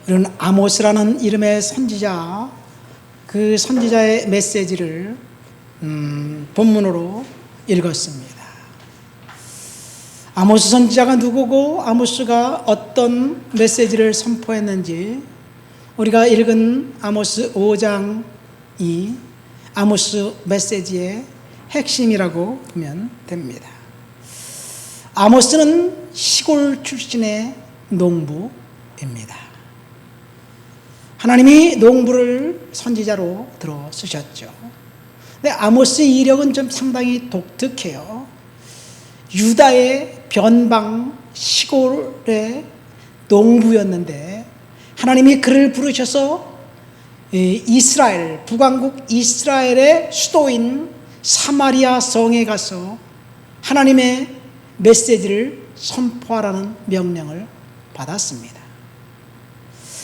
우리는 아모스라는 이름의 선지자, 그 선지자의 메시지를 본문으로 읽었습니다. 아모스 선지자가 누구고 아모스가 어떤 메시지를 선포했는지 우리가 읽은 아모스 5장이 아모스 메시지의 핵심이라고 보면 됩니다. 아모스는 시골 출신의 농부입니다. 하나님이 농부를 선지자로 들어 쓰셨죠. 근데 아모스의 이력은 좀 상당히 독특해요. 유다의 변방 시골의 농부였는데 하나님이 그를 부르셔서 이스라엘, 북왕국 이스라엘의 수도인 사마리아 성에 가서 하나님의 메시지를 선포하라는 명령을 받았습니다.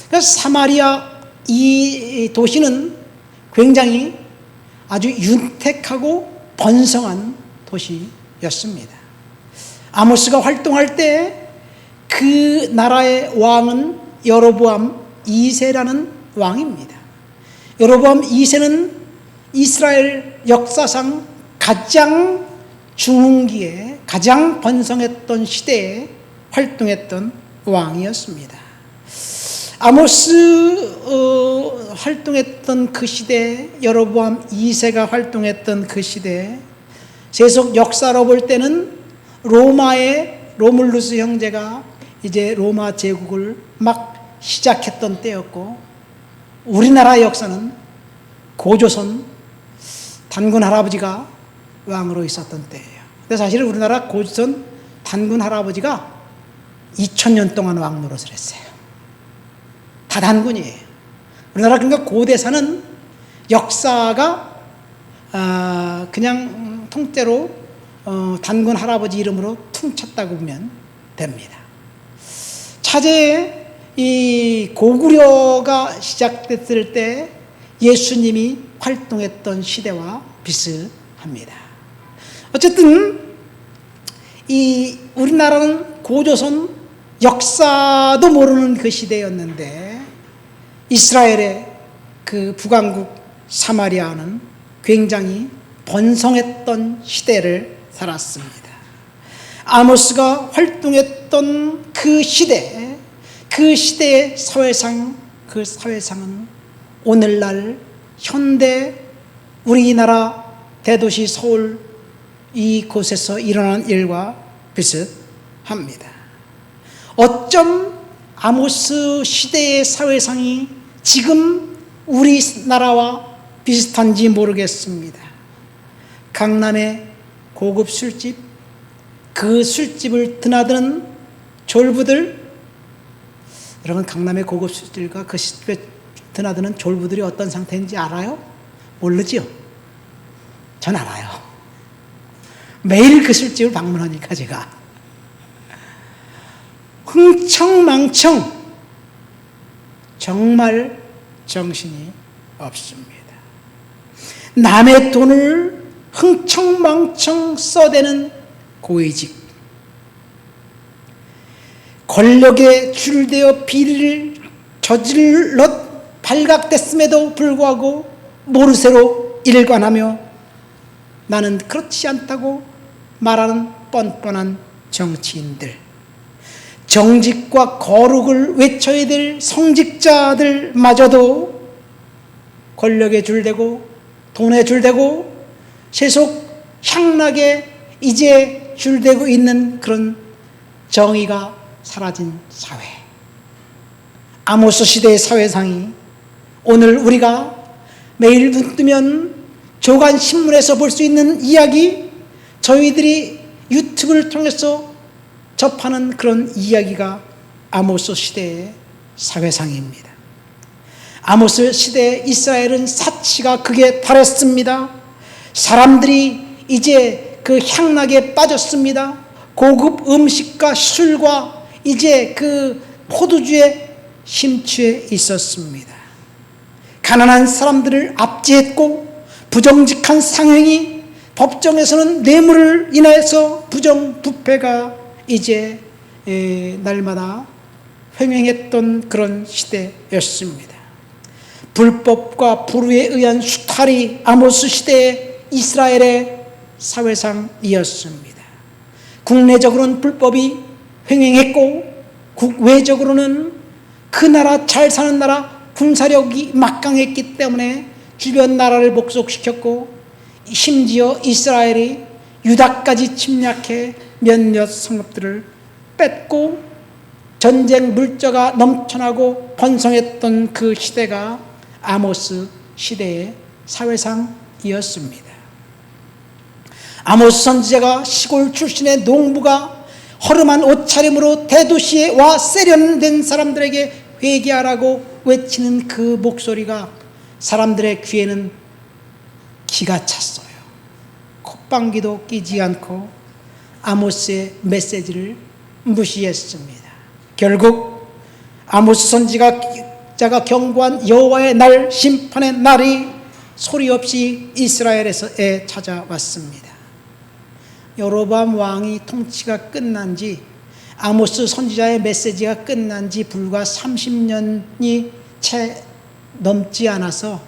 그래서 사마리아 이 도시는 굉장히 아주 윤택하고 번성한 도시였습니다. 아모스가 활동할 때 그 나라의 왕은 여로보암 2세라는 왕입니다. 여로보암 2세는 이스라엘 역사상 가장 중흥기에 가장 번성했던 시대에 활동했던 왕이었습니다. 아모스 활동했던 그 시대, 여로보암 2세가 활동했던 그 시대, 세속 역사로 볼 때는 로마의 로물루스 형제가 이제 로마 제국을 막 시작했던 때였고, 우리나라 역사는 고조선 단군 할아버지가 왕으로 있었던 때예요. 근데 사실 우리나라 고조선 단군 할아버지가 2000년 동안 왕 노릇을 했어요. 다 단군이에요. 우리나라 그러니까 고대사는 역사가 그냥 통째로 단군 할아버지 이름으로 퉁쳤다고 보면 됩니다. 차제에 이 고구려가 시작됐을 때 예수님이 활동했던 시대와 비슷합니다. 어쨌든 이 우리나라는 고조선 역사도 모르는 그 시대였는데 이스라엘의 그 북왕국 사마리아는 굉장히 번성했던 시대를 살았습니다. 아모스가 활동했던 그 시대, 그 시대의 사회상, 그 사회상은 오늘날 현대 우리나라 대도시 서울 이곳에서 일어난 일과 비슷합니다. 어쩜 아모스 시대의 사회상이 지금 우리나라와 비슷한지 모르겠습니다. 강남의 고급 술집, 그 술집을 드나드는 졸부들, 여러분 강남의 고급 술집과 그 술집에 드나드는 졸부들이 어떤 상태인지 알아요? 모르지요? 전 알아요. 매일 그 술집을 방문하니까 제가 흥청망청 정말 정신이 없습니다. 남의 돈을 흥청망청 써대는 고위직, 권력에 줄되어 비리를 저질러 발각됐음에도 불구하고 모르쇠로 일관하며 나는 그렇지 않다고 말하는 뻔뻔한 정치인들, 정직과 거룩을 외쳐야 될 성직자들마저도 권력에 줄대고 돈에 줄대고 세속 향락에 이제 줄대고 있는 그런 정의가 사라진 사회, 아모스 시대의 사회상이 오늘 우리가 매일 눈 뜨면 조간신문에서 볼 수 있는 이야기, 저희들이 유튜브를 통해서 접하는 그런 이야기가 아모스 시대의 사회상입니다. 아모스 시대의 이스라엘은 사치가 극에 달했습니다. 사람들이 이제 그 향락에 빠졌습니다. 고급 음식과 술과 이제 그 포도주에 심취해 있었습니다. 가난한 사람들을 압제했고 부정직한 상행이 법정에서는 뇌물을 인해서 부정부패가 이제 날마다 횡행했던 그런 시대였습니다. 불법과 불의에 의한 수탈이 아모스 시대의 이스라엘의 사회상이었습니다. 국내적으로는 불법이 횡행했고 국외적으로는 그 나라, 잘 사는 나라 군사력이 막강했기 때문에 주변 나라를 복속시켰고, 심지어 이스라엘이 유다까지 침략해 몇몇 성읍들을 뺏고 전쟁 물자가 넘쳐나고 번성했던 그 시대가 아모스 시대의 사회상이었습니다. 아모스 선지자가 시골 출신의 농부가 허름한 옷차림으로 대도시에 와 세련된 사람들에게 회개하라고 외치는 그 목소리가 사람들의 귀에는 기가 찼어요. 콧방귀도 끼지 않고 아모스의 메시지를 무시했습니다. 결국 아모스 선지자가 경고한 여호와의 날, 심판의 날이 소리 없이 이스라엘에 찾아왔습니다. 여로보암 왕이 통치가 끝난 지, 아모스 선지자의 메시지가 끝난 지 불과 30년이 채 넘지 않아서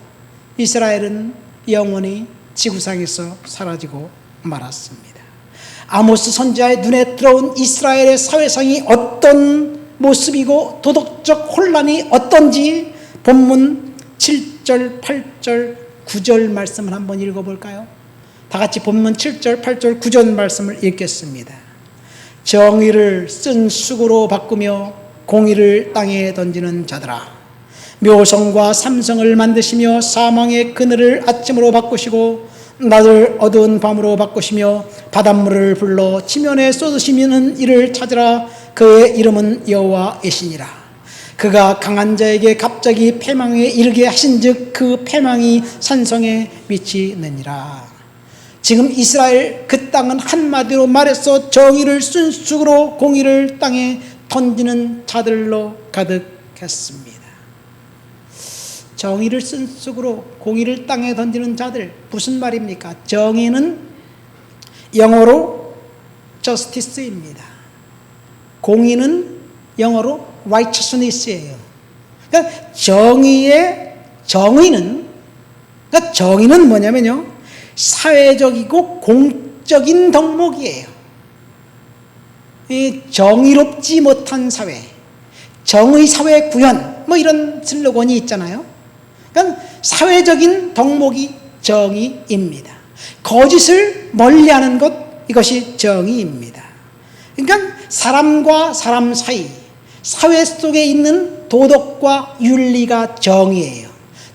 이스라엘은 영원히 지구상에서 사라지고 말았습니다. 아모스 선지자의 눈에 들어온 이스라엘의 사회상이 어떤 모습이고 도덕적 혼란이 어떤지 본문 7절, 8절, 9절 말씀을 한번 읽어볼까요? 다 같이 본문 7절, 8절, 9절 말씀을 읽겠습니다. 정의를 쓴 쑥으로 바꾸며 공의를 땅에 던지는 자들아, 묘성과 삼성을 만드시며 사망의 그늘을 아침으로 바꾸시고 낮을 어두운 밤으로 바꾸시며 바닷물을 불러 지면에 쏟으시는 이를 찾으라. 그의 이름은 여호와이시니라. 그가 강한 자에게 갑자기 패망에 이르게 하신즉 그 패망이 산성에 미치느니라. 지금 이스라엘 그 땅은 한마디로 말해서 정의를 쓴 쑥으로 공의를 땅에 던지는 자들로 가득했습니다. 정의를 쓴 쑥으로 공의를 땅에 던지는 자들, 무슨 말입니까? 정의는 영어로 justice입니다. 공의는 영어로 righteousness예요. 그러니까 정의는 뭐냐면요, 사회적이고 공적인 덕목이에요. 이 정의롭지 못한 사회, 정의 사회 구현, 뭐 이런 슬로건이 있잖아요. 그러니까 사회적인 덕목이 정의입니다. 거짓을 멀리하는 것, 이것이 정의입니다. 그러니까 사람과 사람 사이, 사회 속에 있는 도덕과 윤리가 정의예요.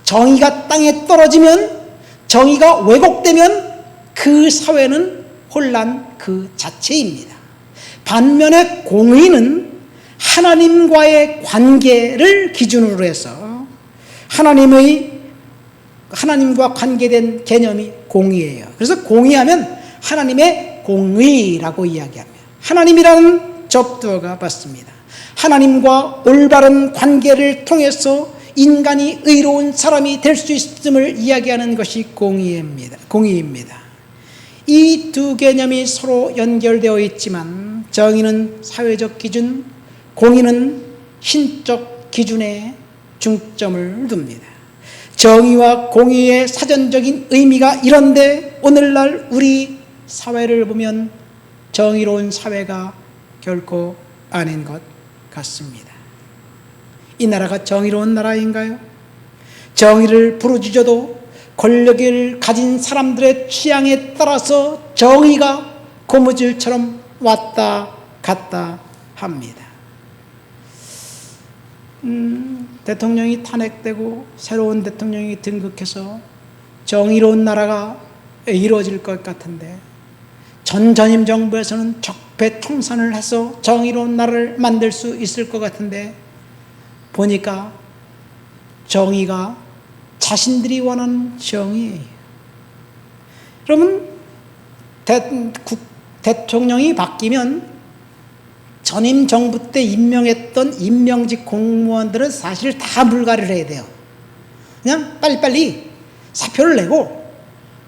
정의가 땅에 떨어지면, 정의가 왜곡되면 그 사회는 혼란 그 자체입니다. 반면에 공의는 하나님과의 관계를 기준으로 해서 하나님과 관계된 개념이 공의예요. 그래서 공의하면 하나님의 공의라고 이야기합니다. 하나님이라는 접두어가 받습니다. 하나님과 올바른 관계를 통해서 인간이 의로운 사람이 될 수 있음을 이야기하는 것이 공의입니다. 이 두 개념이 서로 연결되어 있지만 정의는 사회적 기준, 공의는 신적 기준에 중점을 둡니다. 정의와 공의의 사전적인 의미가 이런데 오늘날 우리 사회를 보면 정의로운 사회가 결코 아닌 것 같습니다. 이 나라가 정의로운 나라인가요? 정의를 부르짖어도 권력을 가진 사람들의 취향에 따라서 정의가 고무줄처럼 왔다 갔다 합니다. 대통령이 탄핵되고 새로운 대통령이 등극해서 정의로운 나라가 이루어질 것 같은데, 전임 정부에서는 적폐청산을 해서 정의로운 나라를 만들 수 있을 것 같은데, 보니까 정의가 자신들이 원하는 정의예요. 여러분, 대통령이 바뀌면 전임 정부 때 임명했던 임명직 공무원들은 사실 다 물갈이를 해야 돼요. 그냥 빨리빨리 사표를 내고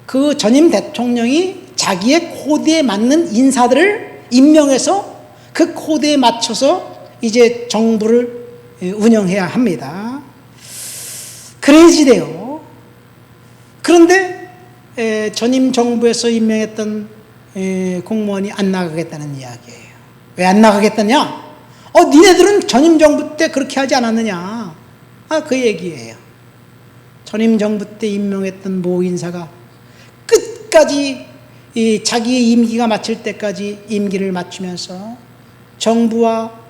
그 전임 대통령이 자기의 코드에 맞는 인사들을 임명해서 그 코드에 맞춰서 이제 정부를 운영해야 합니다. 그래야지 돼요. 그런데 전임 정부에서 임명했던 공무원이 안 나가겠다는 이야기예요. 왜 안 나가겠다냐? 니네들은 전임 정부 때 그렇게 하지 않았느냐? 그 얘기예요. 전임 정부 때 임명했던 모 인사가 끝까지 자기의 임기가 마칠 때까지 임기를 맞추면서 정부와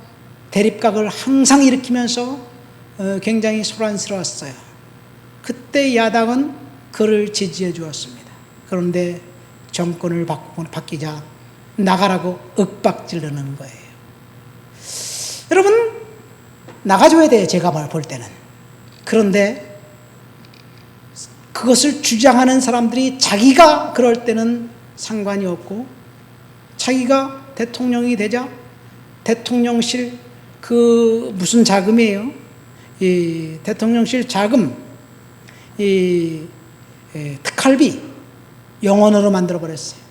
대립각을 항상 일으키면서 굉장히 소란스러웠어요. 그때 야당은 그를 지지해 주었습니다. 그런데 정권을 바뀌자 나가라고 윽박지르는 거예요. 여러분, 나가줘야 돼요, 제가 볼 때는. 그런데 그것을 주장하는 사람들이 자기가 그럴 때는 상관이 없고, 자기가 대통령이 되자 대통령실 무슨 자금이에요? 이 대통령실 자금, 특활비 영원으로 만들어 버렸어요.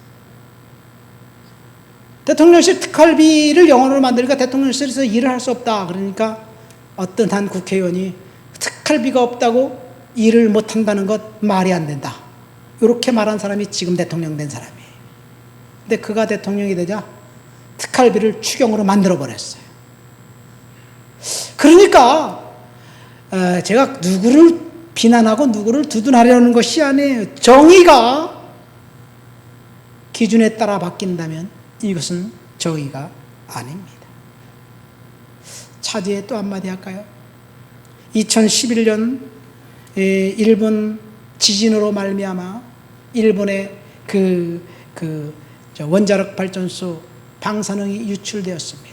대통령실 특활비를 영원으로 만들니까 대통령실에서 일을 할 수 없다. 그러니까 어떤 한 국회의원이 특활비가 없다고 일을 못한다는 것 말이 안 된다. 이렇게 말한 사람이 지금 대통령 된 사람이에요. 근데 그가 대통령이 되자 특활비를 추경으로 만들어 버렸어요. 그러니까 제가 누구를 비난하고 누구를 두둔하려는 것이 아니에요. 정의가 기준에 따라 바뀐다면 이것은 정의가 아닙니다. 차지에 또 한마디 할까요? 2011년 일본 지진으로 말미암아 일본의 원자력 발전소 방사능이 유출되었습니다.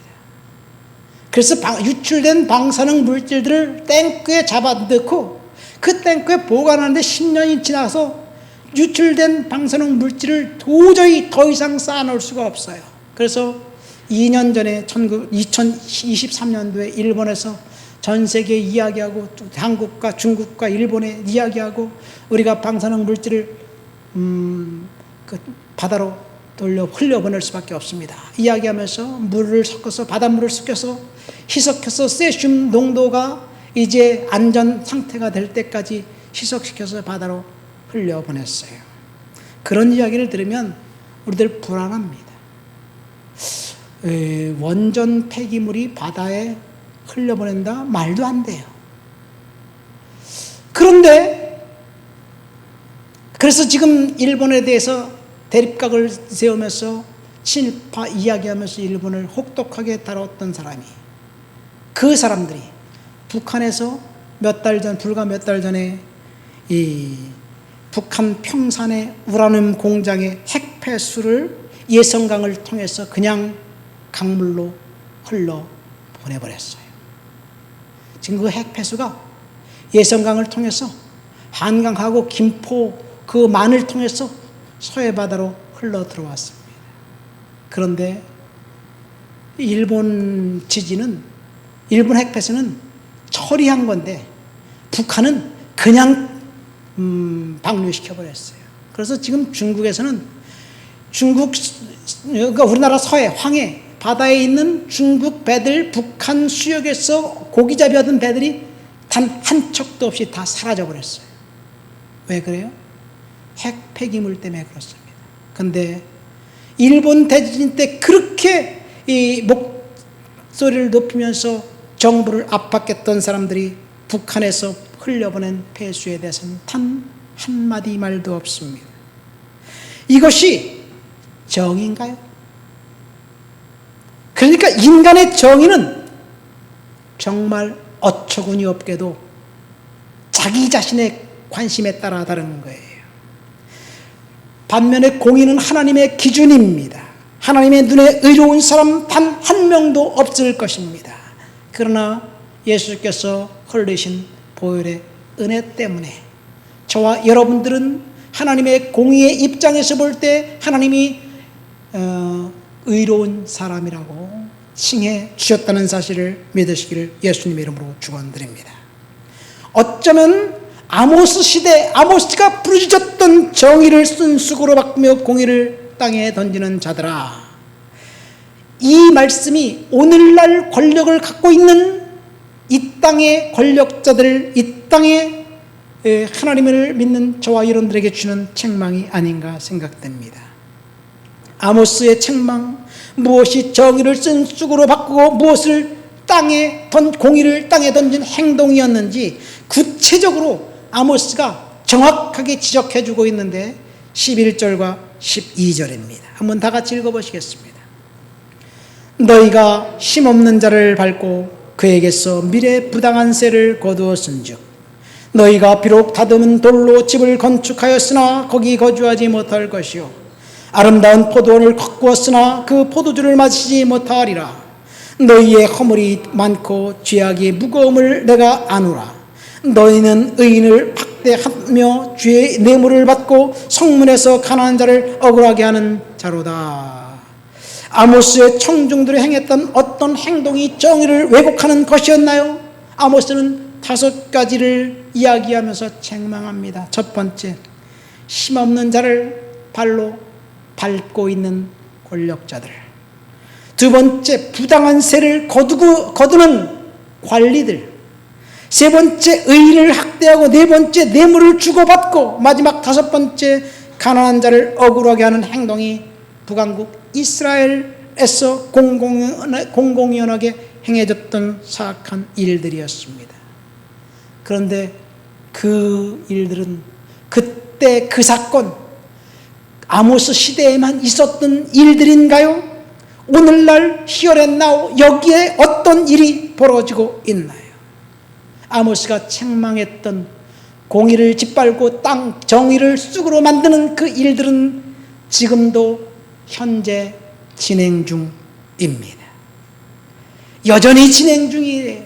그래서 유출된 방사능 물질들을 탱크에 잡아넣고 그 탱크에 보관하는데 10년이 지나서 유출된 방사능 물질을 도저히 더 이상 쌓아놓을 수가 없어요. 그래서 2년 전에 2023년도에 일본에서 전 세계에 이야기하고 또 한국과 중국과 일본에 이야기하고 우리가 방사능 물질을 바다로 흘려보낼 수밖에 없습니다. 이야기하면서 물을 섞어서 바닷물을 섞어서 희석해서 세슘 농도가 이제 안전 상태가 될 때까지 희석시켜서 바다로 흘려보냈어요. 그런 이야기를 들으면 우리들 불안합니다. 원전 폐기물이 바다에 흘려보낸다? 말도 안 돼요. 그런데 그래서 지금 일본에 대해서 대립각을 세우면서 친일파 이야기하면서 일본을 혹독하게 다뤘던 사람이, 그 사람들이 북한에서 불과 몇 달 전에 이 북한 평산의 우라늄 공장의 핵 폐수를 예성강을 통해서 그냥 강물로 흘러 보내버렸어요. 지금 그 핵 폐수가 예성강을 통해서 한강하고 김포 그 만을 통해서 서해바다로 흘러 들어왔습니다. 그런데 일본 핵 폐수는 처리한 건데 북한은 그냥 방류시켜버렸어요. 그래서 지금 중국에서는 그러니까 우리나라 서해, 황해 바다에 있는 중국 배들, 북한 수역에서 고기잡이 하던 배들이 단 한 척도 없이 다 사라져버렸어요. 왜 그래요? 핵 폐기물 때문에 그렇습니다. 그런데 일본 대지진 때 그렇게 이 목소리를 높이면서 정부를 압박했던 사람들이 북한에서 흘려보낸 폐수에 대해서는 단 한마디 말도 없습니다. 이것이 정의인가요? 그러니까 인간의 정의는 정말 어처구니 없게도 자기 자신의 관심에 따라 다른 거예요. 반면에 공의는 하나님의 기준입니다. 하나님의 눈에 의로운 사람 단 한 명도 없을 것입니다. 그러나 예수께서 흘리신 보혈의 은혜 때문에 저와 여러분들은 하나님의 공의의 입장에서 볼 때 하나님이 의로운 사람이라고 칭해 주셨다는 사실을 믿으시기를 예수님의 이름으로 축원드립니다. 어쩌면 아모스 시대 아모스가 부르짖었던 정의를 쓴 수고로 바꾸며 공의를 땅에 던지는 자들아, 이 말씀이 오늘날 권력을 갖고 있는 이 땅의 권력자들, 이 땅의 하나님을 믿는 저와 여러분들에게 주는 책망이 아닌가 생각됩니다. 아모스의 책망, 무엇이 정의를 쓴 쑥으로 바꾸고 무엇을 공의를 땅에 던진 행동이었는지 구체적으로 아모스가 정확하게 지적해주고 있는데 11절과 12절입니다. 한번 다 같이 읽어보시겠습니다. 너희가 힘없는 자를 밟고 그에게서 미래 부당한 세를 거두었은즉 너희가 비록 다듬은 돌로 집을 건축하였으나 거기 거주하지 못할 것이요 아름다운 포도원을 가꾸었으나 그 포도주를 마시지 못하리라. 너희의 허물이 많고 죄악의 무거움을 내가 아노라. 너희는 의인을 학대하며 죄의 뇌물을 받고 성문에서 가난한 자를 억울하게 하는 자로다. 아모스의 청중들이 행했던 어떤 행동이 정의를 왜곡하는 것이었나요? 아모스는 5가지를 이야기하면서 책망합니다. 첫 번째, 힘없는 자를 발로 밟고 있는 권력자들. 두 번째, 부당한 세를 거두는 관리들. 세 번째, 의를 학대하고 네 번째, 뇌물을 주고받고 마지막 5번째, 가난한 자를 억울하게 하는 행동이 북왕국 이스라엘에서 공공연하게 행해졌던 사악한 일들이었습니다. 그런데 그 일들은 그때 그 사건, 아모스 시대에만 있었던 일들인가요? 오늘날 Here and Now 여기에 어떤 일이 벌어지고 있나요? 아모스가 책망했던 공의를 짓밟고 땅 정의를 쑥으로 만드는 그 일들은 지금도 현재 진행 중입니다. 여전히 진행 중이에요.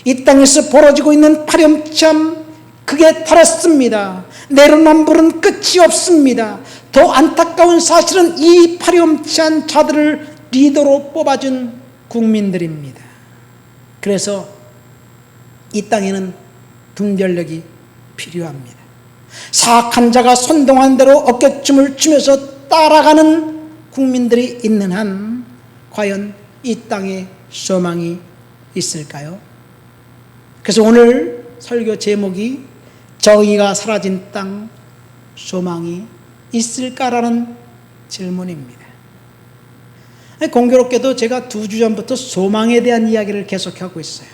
이 땅에서 벌어지고 있는 파렴치함 극에 달했습니다. 내로남불은 끝이 없습니다. 더 안타까운 사실은 이 파렴치한 자들을 리더로 뽑아준 국민들입니다. 그래서 이 땅에는 분별력이 필요합니다. 사악한 자가 선동한 대로 어깨춤을 추면서 따라가는 국민들이 있는 한 과연 이 땅에 소망이 있을까요? 그래서 오늘 설교 제목이 정의가 사라진 땅, 소망이 있을까라는 질문입니다. 공교롭게도 제가 2주 전부터 소망에 대한 이야기를 계속하고 있어요.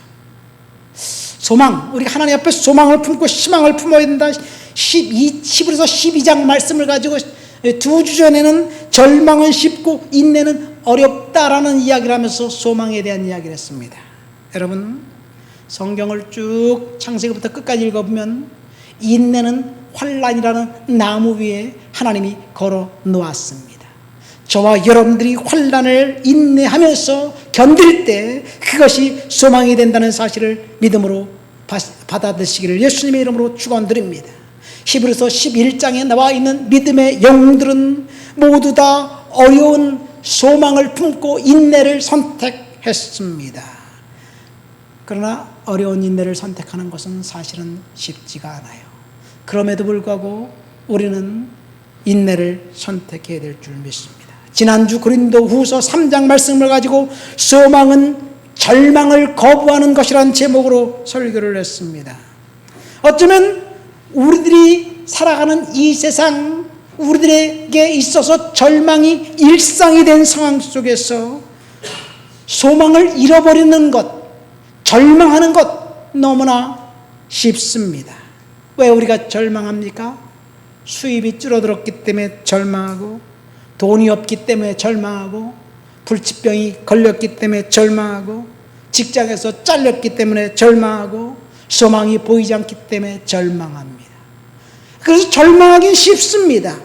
소망, 우리가 하나님 앞에 소망을 품고 희망을 품어야 된다. 10에서 12장 말씀을 가지고 2주 전에는 절망은 쉽고 인내는 어렵다라는 이야기를 하면서 소망에 대한 이야기를 했습니다. 여러분, 성경을 쭉 창세기부터 끝까지 읽어보면 인내는 환난이라는 나무 위에 하나님이 걸어 놓았습니다. 저와 여러분들이 환난을 인내하면서 견딜 때 그것이 소망이 된다는 사실을 믿음으로 받아들이시기를 예수님의 이름으로 축원드립니다. 히브리서 11장에 나와 있는 믿음의 영웅들은 모두 다 어려운 소망을 품고 인내를 선택했습니다. 그러나 어려운 인내를 선택하는 것은 사실은 쉽지가 않아요. 그럼에도 불구하고 우리는 인내를 선택해야 될 줄 믿습니다. 지난주 고린도후서 3장 말씀을 가지고 소망은 절망을 거부하는 것이라는 제목으로 설교를 했습니다. 어쩌면 우리들이 살아가는 이 세상, 우리들에게 있어서 절망이 일상이 된 상황 속에서 소망을 잃어버리는 것, 절망하는 것 너무나 쉽습니다. 왜 우리가 절망합니까? 수입이 줄어들었기 때문에 절망하고, 돈이 없기 때문에 절망하고, 불치병이 걸렸기 때문에 절망하고, 직장에서 잘렸기 때문에 절망하고, 소망이 보이지 않기 때문에 절망합니다. 그래서 절망하기 쉽습니다.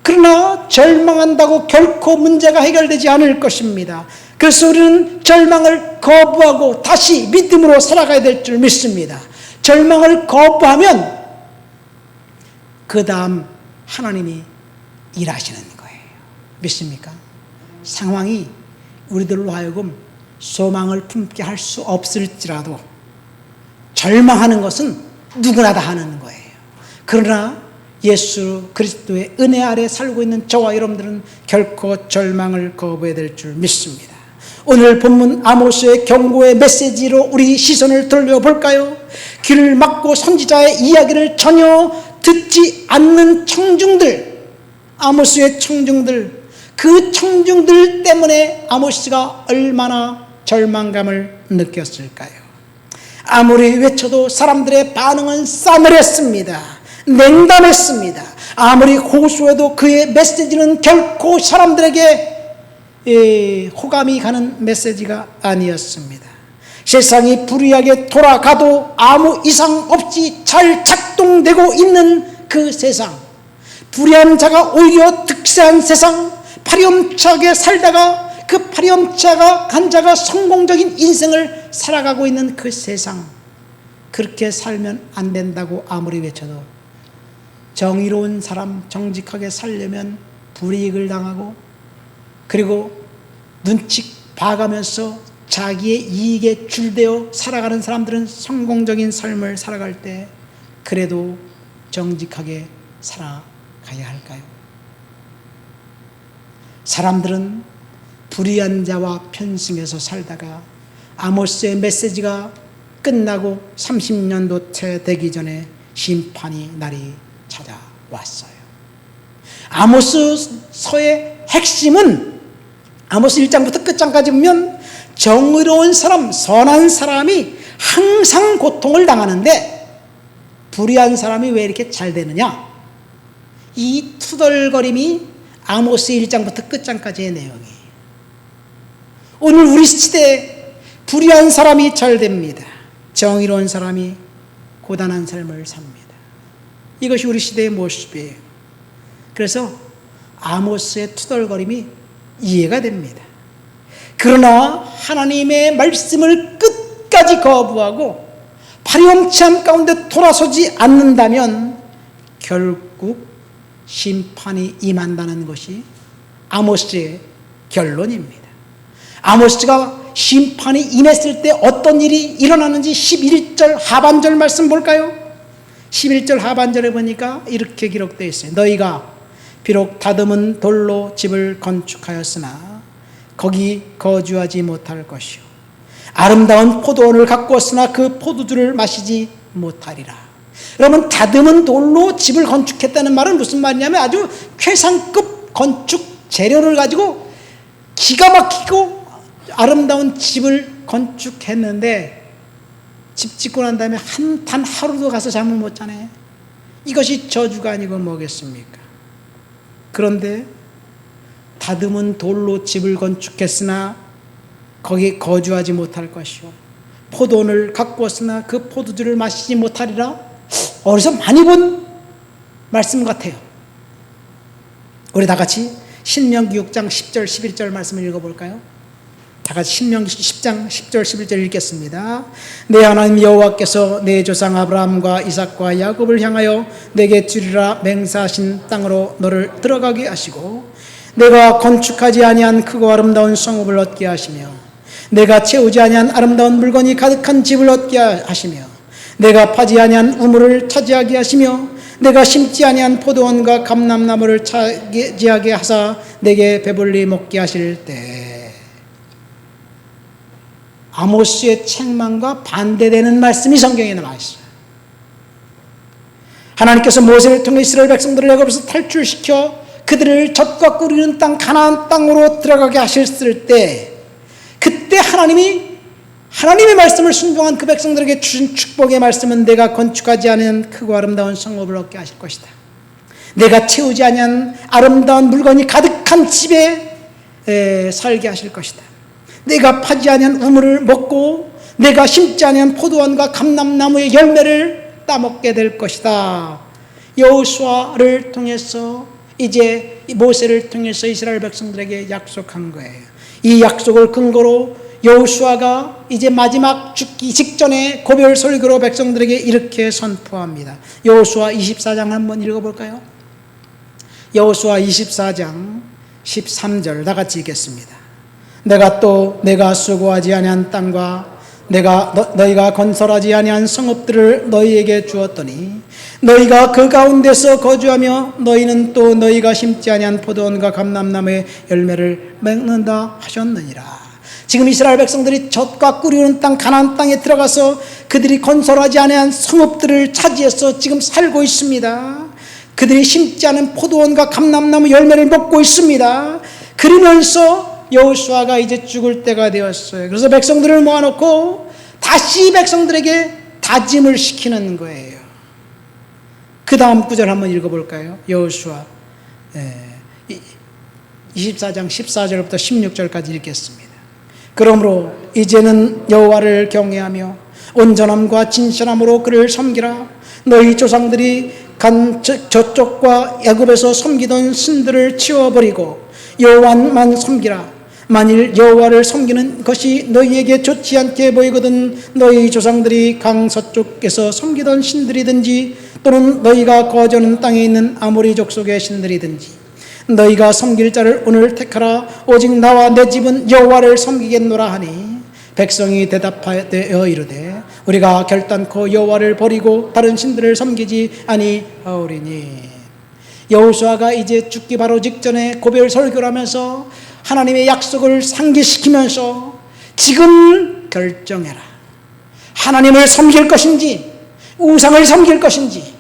그러나 절망한다고 결코 문제가 해결되지 않을 것입니다. 그래서 우리는 절망을 거부하고 다시 믿음으로 살아가야 될 줄 믿습니다. 절망을 거부하면 그 다음 하나님이 일하시는 거예요. 믿습니까? 상황이 우리들로 하여금 소망을 품게 할 수 없을지라도 절망하는 것은 누구나 다 하는 거예요. 그러나 예수 그리스도의 은혜 아래 살고 있는 저와 여러분들은 결코 절망을 거부해야 될 줄 믿습니다. 오늘 본문 아모스의 경고의 메시지로 우리 시선을 돌려볼까요? 귀를 막고 선지자의 이야기를 전혀 듣지 않는 청중들, 아모스의 청중들, 그 청중들 때문에 아모스가 얼마나 절망감을 느꼈을까요? 아무리 외쳐도 사람들의 반응은 싸늘했습니다. 냉담했습니다. 아무리 호소해도 그의 메시지는 결코 사람들에게 호감이 가는 메시지가 아니었습니다. 세상이 불의하게 돌아가도 아무 이상 없이 잘 작동되고 있는 그 세상, 불의한 자가 오히려 득세한 세상, 파렴치하게 살다가 그 파렴치한 자가 성공적인 인생을 살아가고 있는 그 세상, 그렇게 살면 안 된다고 아무리 외쳐도 정의로운 사람, 정직하게 살려면 불이익을 당하고, 그리고 눈치 봐가면서 자기의 이익에 줄되어 살아가는 사람들은 성공적인 삶을 살아갈 때 그래도 정직하게 살아가야 할까요? 사람들은 불의한 자와 편승해서 살다가 아모스의 메시지가 끝나고 30년도 채 되기 전에 심판이 날이 찾아왔어요. 아모스서의 핵심은 아모스 1장부터 끝장까지 보면 정의로운 사람, 선한 사람이 항상 고통을 당하는데 불의한 사람이 왜 이렇게 잘 되느냐? 이 투덜거림이 아모스 1장부터 끝장까지의 내용이에요. 오늘 우리 시대에 불의한 사람이 잘 됩니다. 정의로운 사람이 고단한 삶을 삽니다. 이것이 우리 시대의 모습이에요. 그래서 아모스의 투덜거림이 이해가 됩니다. 그러나 하나님의 말씀을 끝까지 거부하고 파렴치함 가운데 돌아서지 않는다면 결국 심판이 임한다는 것이 아모스의 결론입니다. 아모스가 심판이 임했을 때 어떤 일이 일어나는지 11절 하반절 말씀 볼까요? 11절 하반절에 보니까 이렇게 기록되어 있어요. 너희가 비록 다듬은 돌로 집을 건축하였으나 거기 거주하지 못할 것이요 아름다운 포도원을 가꾸었으나 그 포도주를 마시지 못하리라. 여러분, 다듬은 돌로 집을 건축했다는 말은 무슨 말이냐면 아주 최상급 건축 재료를 가지고 기가 막히고 아름다운 집을 건축했는데 집 짓고 난 다음에 단 하루도 가서 잠을 못 자네. 이것이 저주가 아니고 뭐겠습니까? 그런데 다듬은 돌로 집을 건축했으나 거기 거주하지 못할 것이요 포도원을 가꾸었으나 그 포도주를 마시지 못하리라. 어디서 많이 본 말씀 같아요. 우리 다 같이 신명기 6장 10절 11절 말씀을 읽어볼까요? 다 같이 신명기 10장 10절 11절 읽겠습니다. 내 하나님 여호와께서 내 조상 아브라함과 이삭과 야곱을 향하여 내게 주리라 맹세하신 땅으로 너를 들어가게 하시고 내가 건축하지 아니한 크고 아름다운 성읍을 얻게 하시며 내가 채우지 아니한 아름다운 물건이 가득한 집을 얻게 하시며 내가 파지 아니한 우물을 차지하게 하시며 내가 심지 아니한 포도원과 감람나무를 차지하게 하사 내게 배불리 먹게 하실 때 아모스의 책망과 반대되는 말씀이 성경에 나와 있어요. 하나님께서 모세를 통해 이스라엘 백성들을 애굽에서 탈출시켜 그들을 젖과 꿀이는 땅 가나안 땅으로 들어가게 하셨을 때 그때 하나님의 말씀을 순종한 그 백성들에게 주신 축복의 말씀은 내가 건축하지 않은 크고 아름다운 성읍을 얻게 하실 것이다. 내가 채우지 아니한 아름다운 물건이 가득한 집에 살게 하실 것이다. 내가 파지 아니한 우물을 먹고 내가 심지 아니한 포도원과 감람나무의 열매를 따먹게 될 것이다. 여호수아를 통해서 이제 모세를 통해서 이스라엘 백성들에게 약속한 거예요. 이 약속을 근거로 여호수아가 이제 마지막 죽기 직전에 고별 설교로 백성들에게 이렇게 선포합니다. 여호수아 24장 한번 읽어볼까요? 여호수아 24장 13절 다 같이 읽겠습니다. 내가 수고하지 아니한 땅과 너희가 건설하지 아니한 성읍들을 너희에게 주었더니 너희가 그 가운데서 거주하며 너희는 또 너희가 심지 아니한 포도원과 감람나무의 열매를 맺는다 하셨느니라. 지금 이스라엘 백성들이 젖과 꿀이 흐르는 땅 가나안 땅에 들어가서 그들이 건설하지 않은 성읍들을 차지해서 지금 살고 있습니다. 그들이 심지 않은 포도원과 감람나무 열매를 먹고 있습니다. 그러면서 여호수아가 이제 죽을 때가 되었어요. 그래서 백성들을 모아놓고 다시 백성들에게 다짐을 시키는 거예요. 그 다음 구절 한번 읽어볼까요? 여호수아 24장 14절부터 16절까지 읽겠습니다. 그러므로 이제는 여호와를 경외하며 온전함과 진실함으로 그를 섬기라. 너희 조상들이 간 저쪽과 애굽에서 섬기던 신들을 치워버리고 여호와만 섬기라. 만일 여호와를 섬기는 것이 너희에게 좋지 않게 보이거든 너희 조상들이 강 서쪽에서 섬기던 신들이든지 또는 너희가 거저는 땅에 있는 아모리 족속의 신들이든지 너희가 섬길 자를 오늘 택하라. 오직 나와 내 집은 여호와를 섬기겠노라 하니 백성이 대답하여 이르되 우리가 결단코 여호와를 버리고 다른 신들을 섬기지 아니하오리니. 여호수아가 이제 죽기 바로 직전에 고별 설교를 하면서 하나님의 약속을 상기시키면서 지금 결정해라. 하나님을 섬길 것인지 우상을 섬길 것인지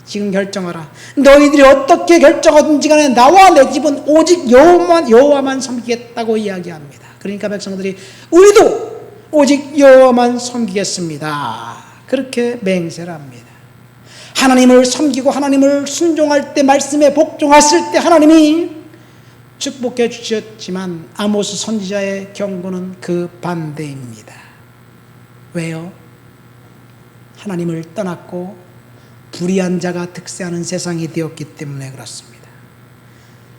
지금 결정하라. 너희들이 어떻게 결정하든지 간에 나와 내 집은 오직 여호와만 섬기겠다고 이야기합니다. 그러니까 백성들이 우리도 오직 여호와만 섬기겠습니다. 그렇게 맹세를 합니다. 하나님을 섬기고 하나님을 순종할 때, 말씀에 복종했을 때 하나님이 축복해 주셨지만 아모스 선지자의 경고는 그 반대입니다. 왜요? 하나님을 떠났고 불의한 자가 득세하는 세상이 되었기 때문에 그렇습니다.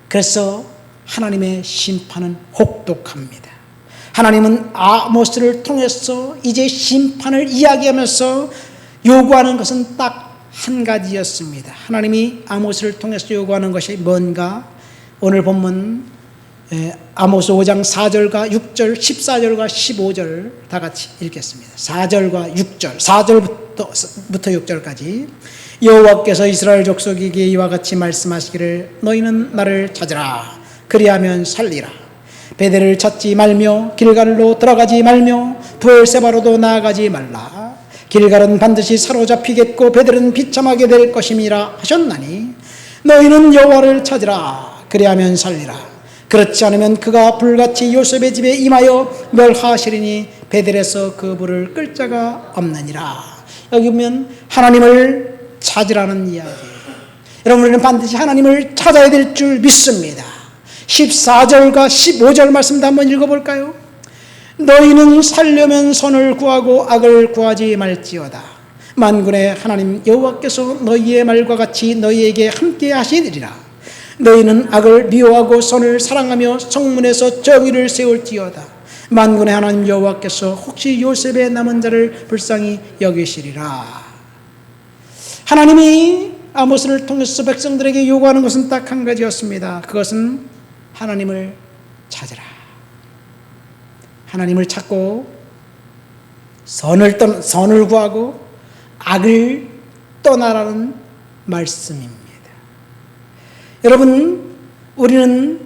그래서 하나님의 심판은 혹독합니다. 하나님은 아모스를 통해서 이제 심판을 이야기하면서 요구하는 것은 딱 한 가지였습니다. 하나님이 아모스를 통해서 요구하는 것이 뭔가? 오늘 본문 아모스 5장 4절과 6절, 14절과 15절 다 같이 읽겠습니다. 4절과 6절, 4절부터 6절까지. 여호와께서 이스라엘 족속에게 이와 같이 말씀하시기를 너희는 나를 찾으라. 그리하면 살리라. 베델을 찾지 말며 길갈로 들어가지 말며 브엘세바로도 나아가지 말라. 길갈은 반드시 사로잡히겠고 베델은 비참하게 될 것임이라 하셨나니 너희는 여호와를 찾으라. 그리하면 살리라. 그렇지 않으면 그가 불같이 요셉의 집에 임하여 멸하시리니 베델에서 그 불을 끌 자가 없느니라. 여기 보면 하나님을 찾으라는 이야기예요. 여러분, 우리는 반드시 하나님을 찾아야 될 줄 믿습니다. 14절과 15절 말씀도 한번 읽어볼까요? 너희는 살려면 선을 구하고 악을 구하지 말지어다. 만군의 하나님 여호와께서 너희의 말과 같이 너희에게 함께 하시리라. 너희는 악을 미워하고 선을 사랑하며 성문에서 정의를 세울지어다. 만군의 하나님 여호와께서 혹시 요셉의 남은 자를 불쌍히 여기시리라. 하나님이 아모스를 통해서 백성들에게 요구하는 것은 딱 한 가지였습니다. 그것은 하나님을 찾으라. 하나님을 찾고 선을 구하고 악을 떠나라는 말씀입니다. 여러분, 우리는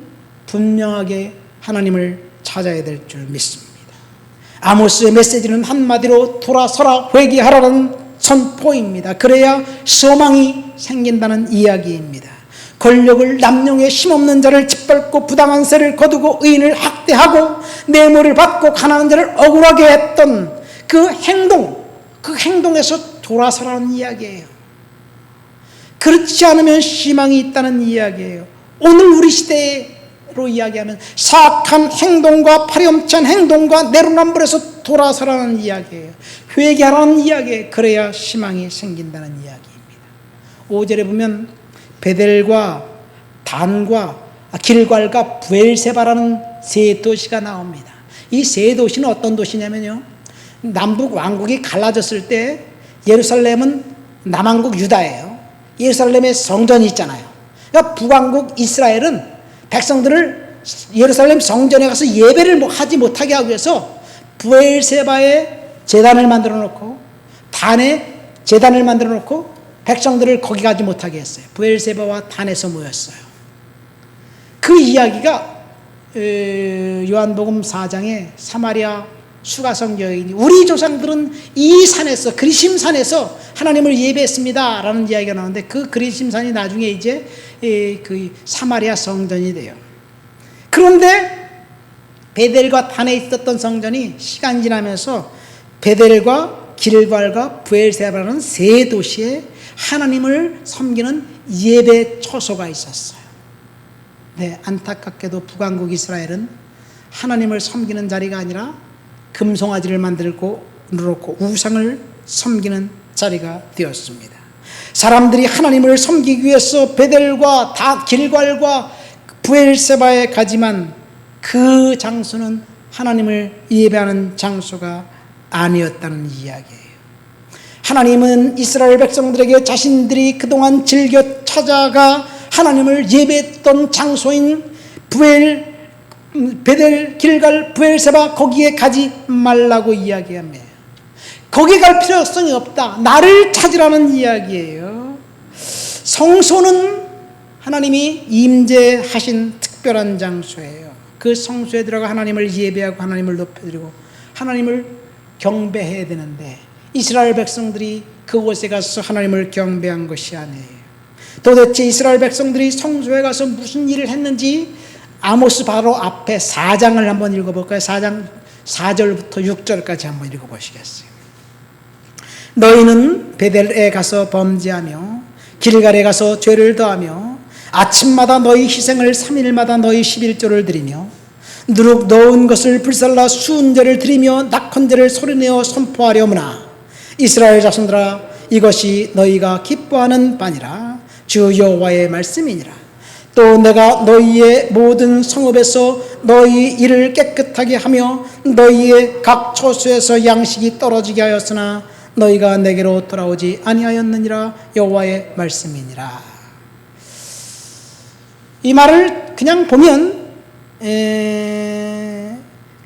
분명하게 하나님을 찾아야 될 줄 믿습니다. 아모스의 메시지는 한마디로 돌아서라, 회개하라는 선포입니다. 그래야 소망이 생긴다는 이야기입니다. 권력을 남용해 힘없는 자를 짓밟고 부당한 세를 거두고 의인을 학대하고 뇌물을 받고 가난한 자를 억울하게 했던 그 행동에서 돌아서라는 이야기예요. 그렇지 않으면 희망이 있다는 이야기예요. 오늘 우리 시대로 이야기하면 사악한 행동과 파렴치한 행동과 내로남불에서 돌아서라는 이야기예요. 회개하라는 이야기예요. 그래야 희망이 생긴다는 이야기입니다. 5절에 보면 베델과 단과 길갈과 브엘세바라는 세 도시가 나옵니다. 이 세 도시는 어떤 도시냐면요, 남북 왕국이 갈라졌을 때 예루살렘은 남왕국 유다예요. 예루살렘에 성전이 있잖아요. 그러니까 북왕국 이스라엘은 백성들을 예루살렘 성전에 가서 예배를 하지 못하게 하기 위해서 브엘세바에 제단을 만들어 놓고 단에 제단을 만들어 놓고 백성들을 거기 가지 못하게 했어요. 브엘세바와 단에서 모였어요. 그 이야기가 요한복음 4장에 사마리아 수가성 여인이 우리 조상들은 이 산에서 그리심산에서 하나님을 예배했습니다 라는 이야기가 나오는데 그 그리심산이 나중에 이제 그 사마리아 성전이 돼요. 그런데 베델과 단에 있었던 성전이 시간이 지나면서 베델과 길갈과 브엘세바라는 세 도시에 하나님을 섬기는 예배 처소가 있었어요. 네, 안타깝게도 북왕국 이스라엘은 하나님을 섬기는 자리가 아니라 금송아지를 만들고 누르고 우상을 섬기는 자리가 되었습니다. 사람들이 하나님을 섬기기 위해서 베델과 길갈과 브엘세바에 가지만 그 장소는 하나님을 예배하는 장소가 아니었다는 이야기예요. 하나님은 이스라엘 백성들에게 자신들이 그동안 즐겨 찾아가 하나님을 예배했던 장소인 베델, 길갈, 브엘세바 거기에 가지 말라고 이야기합니다. 거기 갈 필요성이 없다. 나를 찾으라는 이야기예요. 성소는 하나님이 임재하신 특별한 장소예요. 그 성소에 들어가 하나님을 예배하고 하나님을 높여드리고 하나님을 경배해야 되는데 이스라엘 백성들이 그곳에 가서 하나님을 경배한 것이 아니에요. 도대체 이스라엘 백성들이 성소에 가서 무슨 일을 했는지 아모스 바로 앞에 4장을 한번 읽어볼까요? 4장 4절부터 6절까지 한번 읽어보시겠어요? 너희는 베델에 가서 범죄하며 길갈에 가서 죄를 더하며 아침마다 너희 희생을 3일마다 너희 11조를 드리며 누룩 넣은 것을 불살라 수은제를 드리며 낙헌제를 소리내어 선포하려무나 이스라엘 자손들아 이것이 너희가 기뻐하는 바니라 주 여호와의 말씀이니라. 또 내가 너희의 모든 성읍에서 너희 일을 깨끗하게 하며 너희의 각 처소에서 양식이 떨어지게 하였으나 너희가 내게로 돌아오지 아니하였느니라 여호와의 말씀이니라. 이 말을 그냥 보면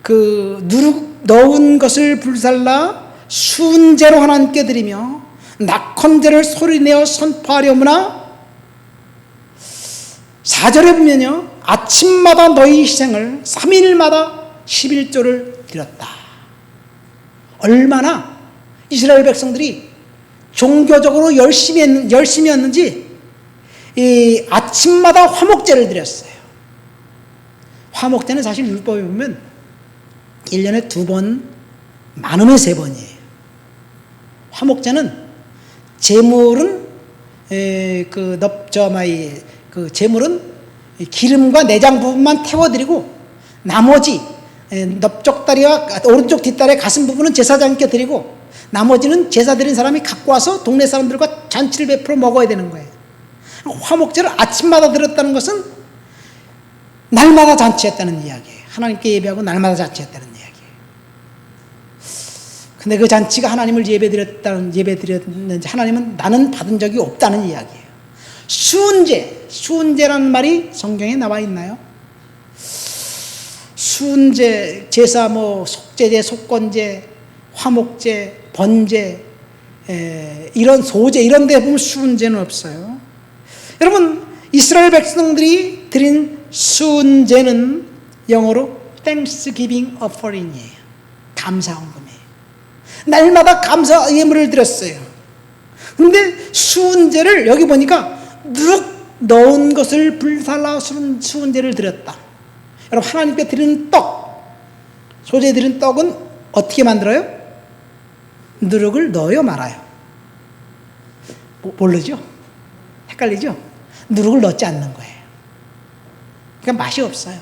그 누룩 넣은 것을 불살라 순제로 하나님께 드리며 낙헌제를 소리내어 선포하려무나 4절에 보면요 아침마다 너희 희생을 3일마다 11조를 드렸다. 얼마나 이스라엘 백성들이 종교적으로 열심이었는지 이 아침마다 화목제를 드렸어요. 화목제는 사실 율법에 보면 1년에 2번, 많으면 3번이에요. 화목제는 제물은 그 제물은 기름과 내장 부분만 태워드리고 나머지 넓적다리와 오른쪽 뒷다리의 가슴 부분은 제사장께 드리고 나머지는 제사 드린 사람이 갖고 와서 동네 사람들과 잔치를 베풀어 먹어야 되는 거예요. 화목제를 아침마다 드렸다는 것은 날마다 잔치했다는 이야기예요. 하나님께 예배하고 날마다 잔치했다는 이야기예요. 근데 그 잔치가 하나님을 예배드렸는지 하나님은 나는 받은 적이 없다는 이야기예요. 수은제라는 말이 성경에 나와 있나요? 수은제, 제사 속제제, 속건제, 화목제, 번제, 이런 소제 이런 데 보면 수은제는 없어요. 여러분 이스라엘 백성들이 드린 수은제는 영어로 Thanksgiving offering이에요. 감사 헌금이에요. 날마다 감사 예물을 드렸어요. 근데 수은제를 여기 보니까 누룩 넣은 것을 불살라 수은제를 드렸다. 여러분 하나님께 드리는 떡, 소재 드린 떡은 어떻게 만들어요? 누룩을 넣어요 말아요? 모르죠? 헷갈리죠? 누룩을 넣지 않는 거예요. 그러니까 맛이 없어요.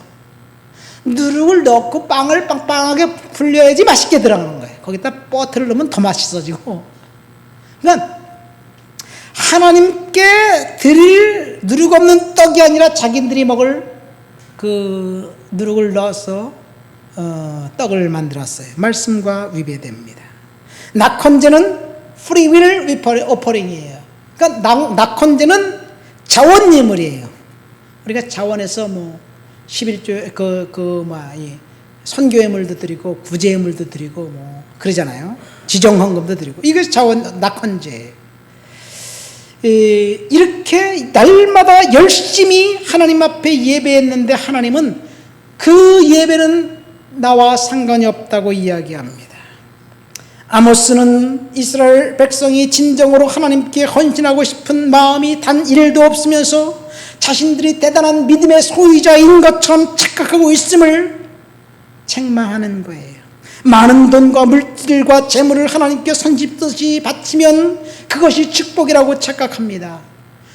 누룩을 넣고 빵을 빵빵하게 불려야지 맛있게 들어가는 거예요. 거기다 버터를 넣으면 더 맛있어지고. 그러니까 하나님께 드릴 누룩 없는 떡이 아니라 자기들이 먹을 그 누룩을 넣어서 떡을 만들었어요. 말씀과 위배됩니다. 낙헌제는 free will offering이에요. 그러니까 낙헌제는 자원 예물이에요. 우리가 자원에서 11조 선교 예물도 드리고 구제 예물도 드리고 그러잖아요. 지정 헌금도 드리고 이것이 자원 낙헌제예요. 이렇게 날마다 열심히 하나님 앞에 예배했는데 하나님은 그 예배는 나와 상관이 없다고 이야기합니다. 아모스는 이스라엘 백성이 진정으로 하나님께 헌신하고 싶은 마음이 단 1도 없으면서 자신들이 대단한 믿음의 소유자인 것처럼 착각하고 있음을 책망하는 거예요. 많은 돈과 물질과 재물을 하나님께 선집듯이 바치면 그것이 축복이라고 착각합니다.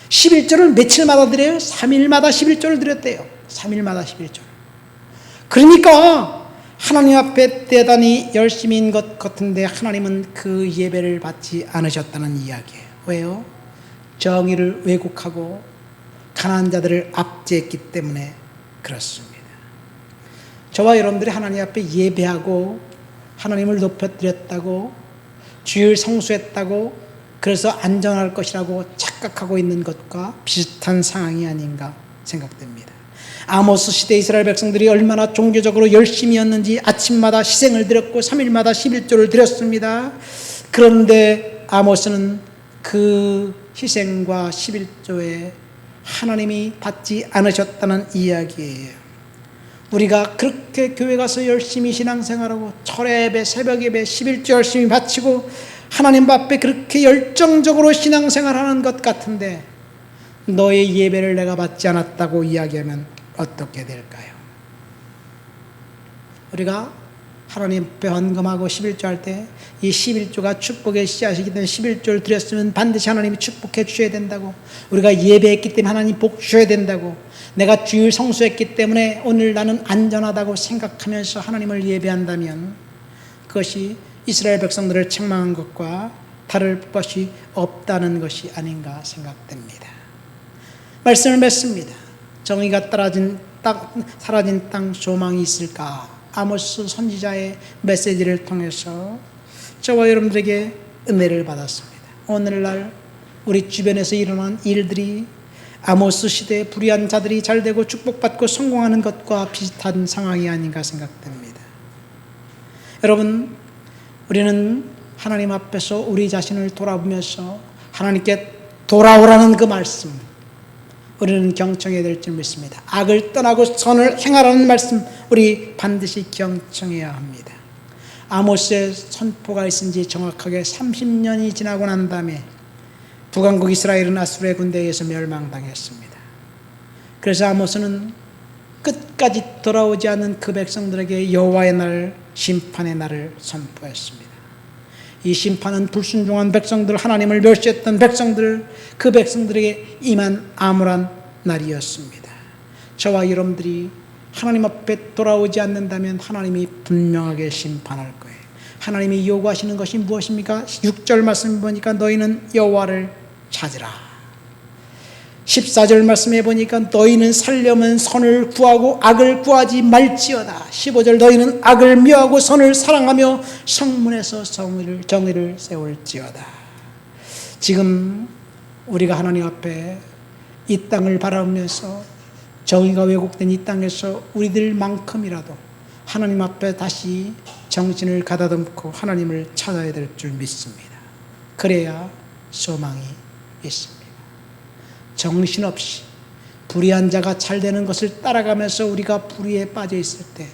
11조를 며칠마다 드려요? 3일마다 11조를 드렸대요. 3일마다 11조. 그러니까 하나님 앞에 대단히 열심인 것 같은데 하나님은 그 예배를 받지 않으셨다는 이야기예요. 왜요? 정의를 왜곡하고 가난한 자들을 압제했기 때문에 그렇습니다. 저와 여러분들이 하나님 앞에 예배하고 하나님을 높여드렸다고 주일 성수했다고 그래서 안전할 것이라고 착각하고 있는 것과 비슷한 상황이 아닌가 생각됩니다. 아모스 시대 이스라엘 백성들이 얼마나 종교적으로 열심이었는지 아침마다 희생을 드렸고 3일마다 11조를 드렸습니다. 그런데 아모스는 그 희생과 11조에 하나님이 받지 않으셨다는 이야기예요. 우리가 그렇게 교회 가서 열심히 신앙생활하고 철예배, 새벽예배, 11조 열심히 바치고 하나님 앞에 그렇게 열정적으로 신앙생활하는 것 같은데 너의 예배를 내가 받지 않았다고 이야기하면 어떻게 될까요? 우리가 하나님 앞에 헌금하고 11조 할 때 이 11조가 축복의 씨앗이기 때문에 11조를 드렸으면 반드시 하나님이 축복해 주셔야 된다고, 우리가 예배했기 때문에 하나님 복 주셔야 된다고, 내가 주일 성수했기 때문에 오늘 나는 안전하다고 생각하면서 하나님을 예배한다면 그것이 이스라엘 백성들을 책망한 것과 다를 것이 없다는 것이 아닌가 생각됩니다. 말씀을 맺습니다. 정의가 사라진 땅 소망이 있을까? 아모스 선지자의 메시지를 통해서 저와 여러분들에게 은혜를 받았습니다. 오늘날 우리 주변에서 일어난 일들이 아모스 시대의 불의한 자들이 잘되고 축복받고 성공하는 것과 비슷한 상황이 아닌가 생각됩니다. 여러분, 우리는 하나님 앞에서 우리 자신을 돌아보면서 하나님께 돌아오라는 그 말씀, 우리는 경청해야 될 줄 믿습니다. 악을 떠나고 선을 행하라는 말씀, 우리 반드시 경청해야 합니다. 아모스의 선포가 있은 지 정확하게 30년이 지나고 난 다음에 북왕국 이스라엘은 아수르의 군대에 의해서 멸망당했습니다. 그래서 아모스는 끝까지 돌아오지 않는 그 백성들에게 여호와의 날, 심판의 날을 선포했습니다. 이 심판은 불순종한 백성들, 하나님을 멸시했던 백성들, 그 백성들에게 임한 암울한 날이었습니다. 저와 여러분들이 하나님 앞에 돌아오지 않는다면 하나님이 분명하게 심판할 거예요. 하나님이 요구하시는 것이 무엇입니까? 6절 말씀 보니까 너희는 여호와를 찾으라. 14절 말씀해 보니까 너희는 살려면 선을 구하고 악을 구하지 말지어다. 15절 너희는 악을 미워하고 선을 사랑하며 성문에서 정의를 세울지어다. 지금 우리가 하나님 앞에 이 땅을 바라보면서 정의가 왜곡된 이 땅에서 우리들만큼이라도 하나님 앞에 다시 정신을 가다듬고 하나님을 찾아야 될 줄 믿습니다. 그래야 소망이 있습니다. 정신없이 불의한 자가 잘되는 것을 따라가면서 우리가 불의에 빠져 있을 때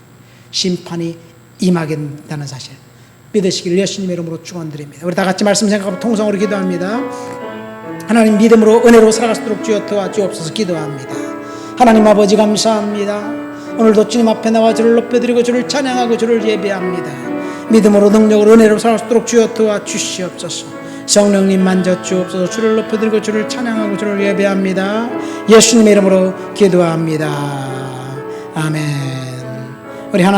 심판이 임하겠다는 사실 믿으시길 예수님의 이름으로 축원드립니다. 우리 다 같이 말씀 생각하고 통성으로 기도합니다. 하나님, 믿음으로 은혜로 살아갈 주여 도와주옵소서. 기도합니다. 하나님 아버지, 감사합니다. 오늘도 주님 앞에 나와 주를 높여드리고 주를 찬양하고 주를 예배합니다. 믿음으로 능력으로 은혜로 살아갈 주여 도와주시옵소서. 성령님 만져 주옵소서. 주를 높여드리고 주를 찬양하고 주를 예배합니다. 예수님의 이름으로 기도합니다. 아멘. 우리 하나